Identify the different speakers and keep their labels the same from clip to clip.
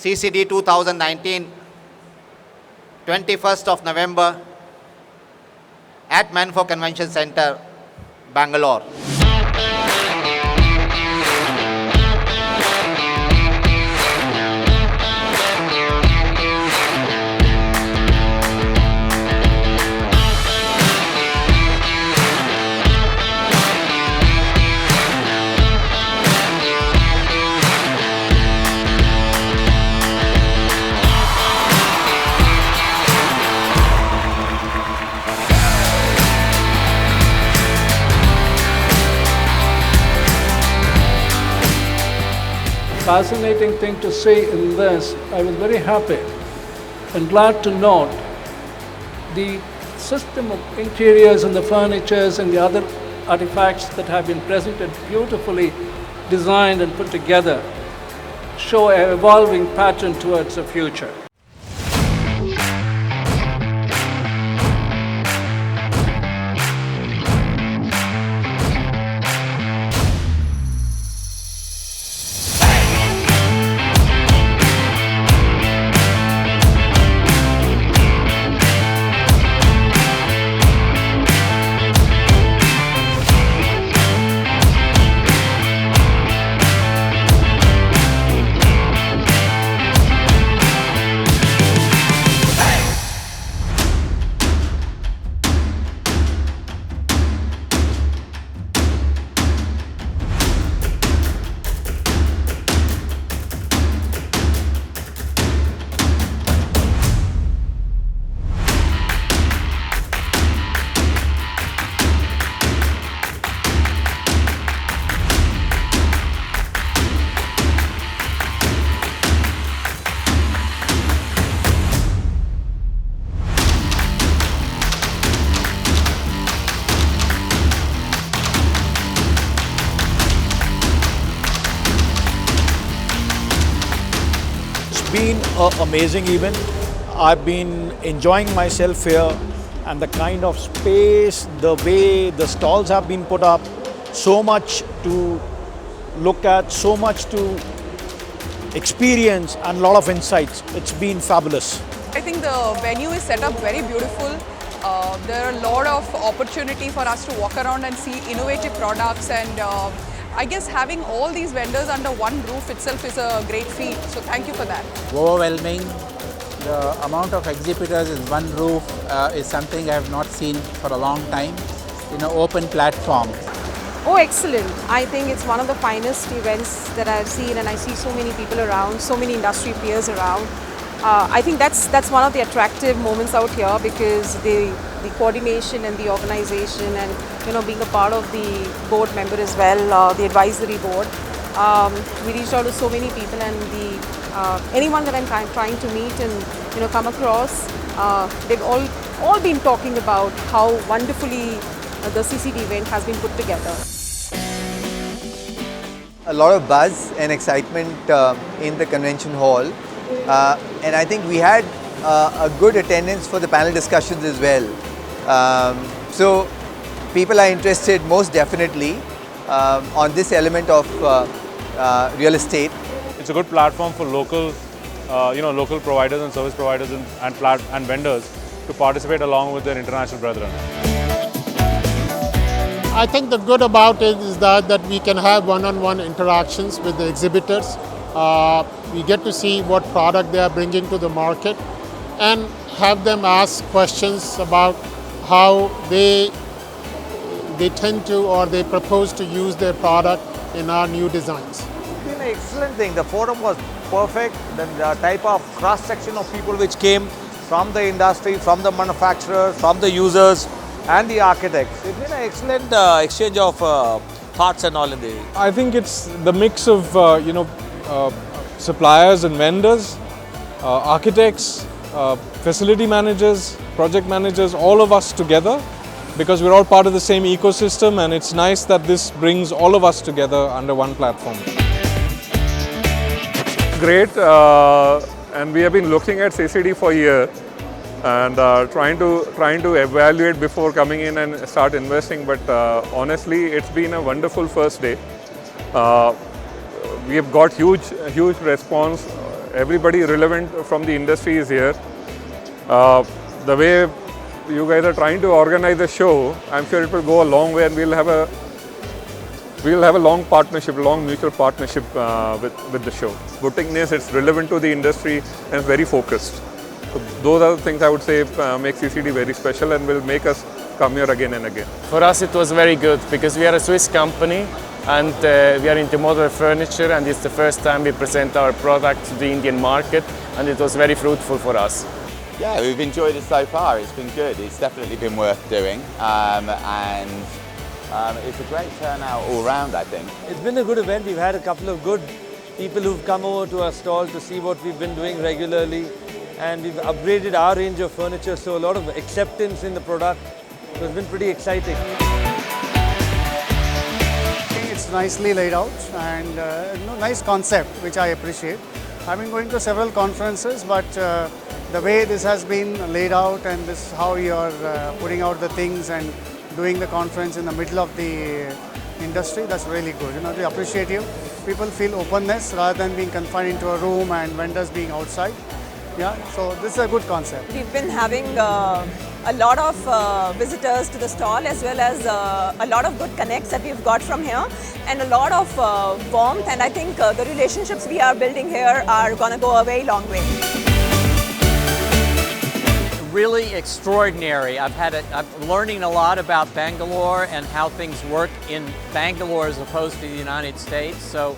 Speaker 1: CCD 2019, 21st of November at Manpho Convention Center, Bangalore.
Speaker 2: Fascinating thing to see in this, I was very happy and glad to note the system of interiors and the furnitures and the other artifacts that have been presented, beautifully designed and put together, show an evolving pattern towards the future.
Speaker 3: Been an amazing event. I've been enjoying myself here, and the kind of space, the way the stalls have been put up, so much to look at, so much to experience, and a lot of insights. It's been fabulous.
Speaker 4: I think the venue is set up very beautiful. There are a lot of opportunity for us to walk around and see innovative products, and I guess having all these vendors under one roof itself is a great feat. So thank you for that.
Speaker 5: Overwhelming. The amount of exhibitors in one roof is something I have not seen for a long time in an open platform.
Speaker 6: Oh, excellent. I think it's one of the finest events that I've seen, and I see so many people around, so many industry peers around. I think that's one of the attractive moments out here, because the coordination and the organization, and being a part of the board member as well, the advisory board. We reached out to so many people, and anyone that I'm trying to meet and come across, they've all been talking about how wonderfully the CCD event has been put together.
Speaker 7: A lot of buzz and excitement in the convention hall, and I think we had a good attendance for the panel discussions as well. So people are interested most definitely on this element of real estate.
Speaker 8: It's a good platform for local, local providers and service providers and vendors to participate along with their international brethren.
Speaker 9: I think the good about it is that we can have one-on-one interactions with the exhibitors. We get to see what product they are bringing to the market and have them ask questions about how they tend to, or they propose to use their product in our new designs.
Speaker 3: It's been an excellent thing. The forum was perfect. The type of cross-section of people which came from the industry, from the manufacturers, from the users and the architects. It's been an excellent exchange of thoughts and all in the...
Speaker 10: I think it's the mix of, suppliers and vendors, architects, facility managers, project managers, all of us together, because we're all part of the same ecosystem, and it's nice that this brings all of us together under one platform.
Speaker 8: Great, and we have been looking at CCD for a year and trying to evaluate before coming in and start investing. But honestly, it's been a wonderful first day. We have got huge response. everybody relevant from the industry is here. The way you guys are trying to organize the show, I'm sure it will go a long way, and we'll have a long partnership, long mutual partnership with the show. Boutiqueness, it's relevant to the industry and it's very focused. So those are the things I would say make CCD very special and will make us come here again and again.
Speaker 11: For us it was very good because we are a Swiss company and we are into modular furniture, and it's the first time we present our product to the Indian market, and it was very fruitful for us.
Speaker 12: Yeah, we've enjoyed it so far. It's been good. It's definitely been worth doing, and it's a great turnout all round, I think.
Speaker 13: It's been a good event. We've had a couple of good people who've come over to our stall to see what we've been doing regularly, and we've upgraded our range of furniture, so a lot of acceptance in the product. So it's been pretty exciting.
Speaker 14: It's nicely laid out and nice concept, which I appreciate. I've been going to several conferences, but the way this has been laid out and this how you're putting out the things and doing the conference in the middle of the industry, that's really good. They appreciate you. People feel openness rather than being confined into a room and vendors being outside. Yeah, so this is a good concept.
Speaker 15: We've been having a lot of visitors to the stall, as well as a lot of good connects that we've got from here, and a lot of warmth, and I think the relationships we are building here are going to go a very long way.
Speaker 16: Really extraordinary. I'm learning a lot about Bangalore and how things work in Bangalore as opposed to the United States. So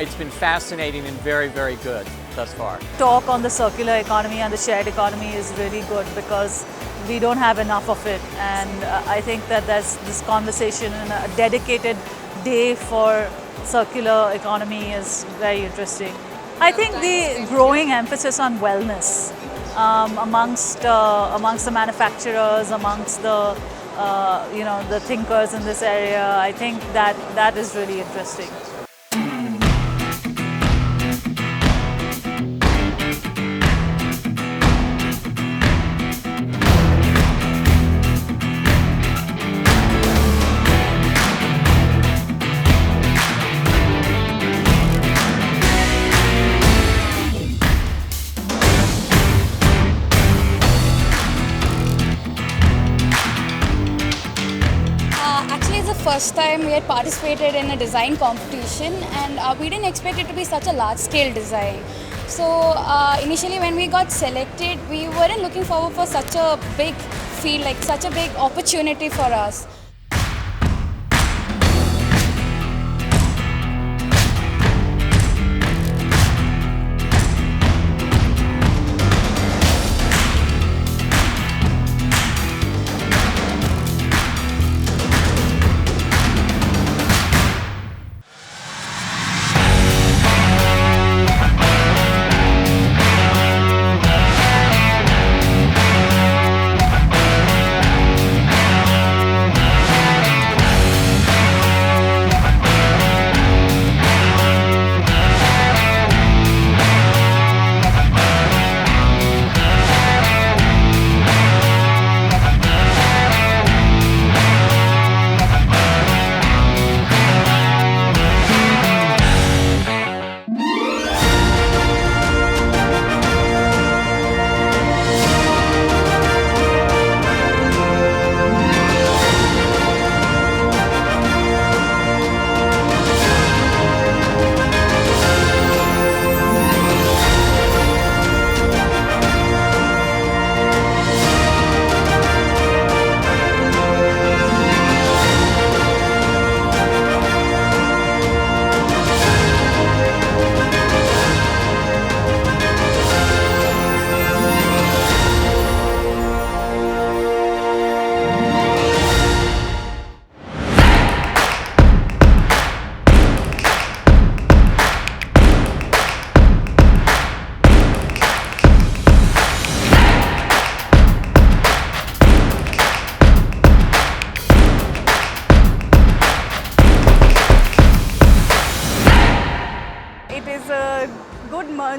Speaker 16: it's been fascinating and very, very good thus far.
Speaker 17: Talk on the circular economy and the shared economy is really good because we don't have enough of it, and I think that there's this conversation and a dedicated day for circular economy is very interesting. I think the growing emphasis on wellness amongst the manufacturers, amongst the the thinkers in this area, I think that is really interesting.
Speaker 18: First time we had participated in a design competition, and we didn't expect it to be such a large scale design. So initially when we got selected, we weren't looking forward for such a big field, like such a big opportunity for us.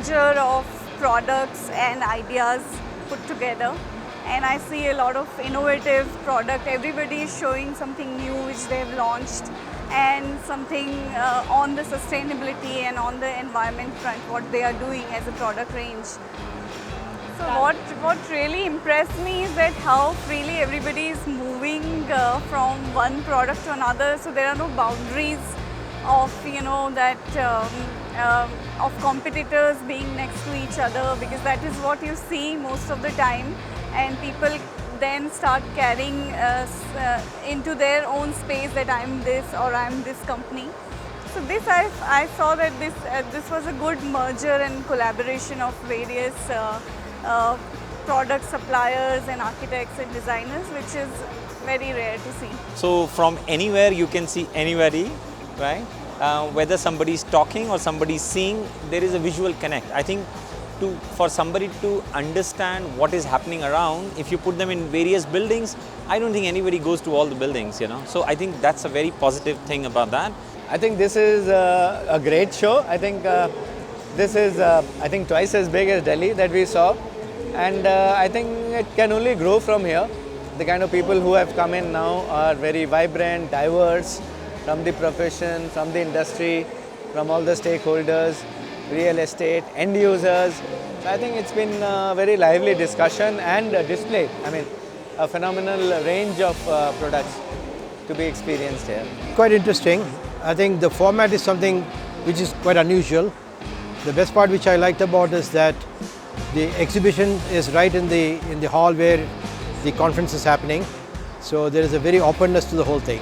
Speaker 19: merger of products and ideas put together, and I see a lot of innovative product. Everybody is showing something new which they've launched, and something on the sustainability and on the environment front, what they are doing as a product range. So what really impressed me is that how freely everybody is moving from one product to another. So there are no boundaries of of competitors being next to each other, because that is what you see most of the time, and people then start carrying into their own space that I'm this or I'm this company. So this I saw that this was a good merger and collaboration of various product suppliers and architects and designers, which is very rare to see.
Speaker 20: So from anywhere you can see anybody, right? Whether somebody is talking or somebody is seeing, there is a visual connect. I think for somebody to understand what is happening around, if you put them in various buildings, I don't think anybody goes to all the buildings, So I think that's a very positive thing about that.
Speaker 21: I think this is a great show. I think this is twice as big as Delhi that we saw, and I think it can only grow from here. The kind of people who have come in now are very vibrant, diverse, from the profession, from the industry, from all the stakeholders, real estate, end users. So I think it's been a very lively discussion and display. I mean, a phenomenal range of products to be experienced here.
Speaker 22: Quite interesting. I think the format is something which is quite unusual. The best part which I liked about is that the exhibition is right in the hall where the conference is happening. So there is a very openness to the whole thing.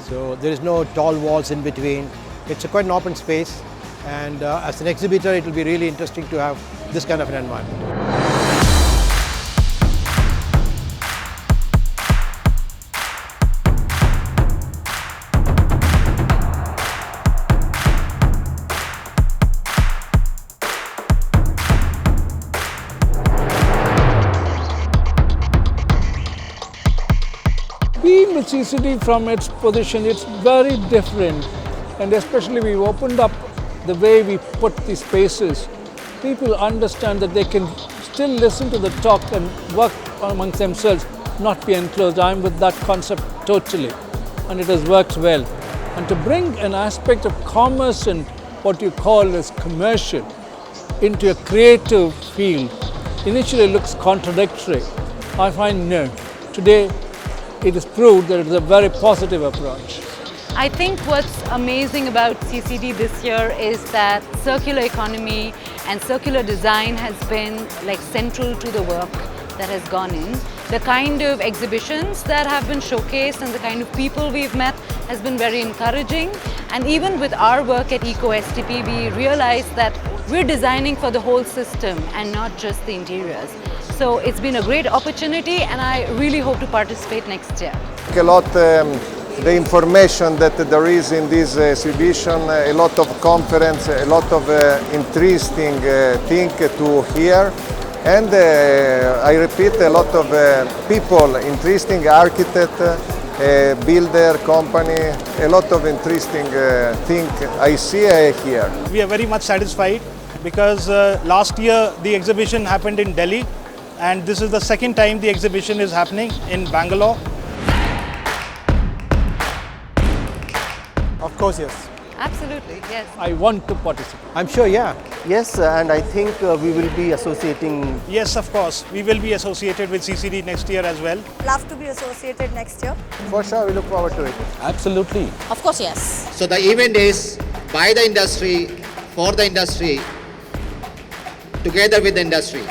Speaker 22: So there is no tall walls in between. It's quite an open space, and as an exhibitor it will be really interesting to have this kind of an environment.
Speaker 2: Being with CCD from its position, it's very different, and especially we opened up the way we put the spaces. People understand that they can still listen to the talk and work amongst themselves, not be enclosed. I'm with that concept totally, and it has worked well. And to bring an aspect of commerce and what you call as commercial into a creative field initially looks contradictory. I find no. Today, it is proved that it is a very positive approach.
Speaker 23: I think what's amazing about CCD this year is that circular economy and circular design has been central to the work that has gone in. The kind of exhibitions that have been showcased and the kind of people we've met has been very encouraging. And even with our work at EcoSTP, we realized that we're designing for the whole system and not just the interiors. So it's been a great opportunity, and I really hope to participate next year.
Speaker 24: A lot the information that there is in this exhibition, a lot of conference, a lot of interesting thing to hear, and I repeat, a lot of people, interesting architect, builder company, a lot of interesting thing I see here.
Speaker 3: We are very much satisfied because last year the exhibition happened in Delhi, and this is the second time the exhibition is happening in Bangalore.
Speaker 22: Of course, yes.
Speaker 23: Absolutely, yes.
Speaker 2: I want to participate.
Speaker 22: I'm sure, yeah.
Speaker 25: Yes, and I think we will be associating.
Speaker 3: Yes, of course. We will be associated with CCD next year as well.
Speaker 26: Love to be associated next year.
Speaker 22: For sure, we look forward to it.
Speaker 20: Absolutely.
Speaker 26: Of course, yes.
Speaker 1: So the event is by the industry, for the industry, together with the industry.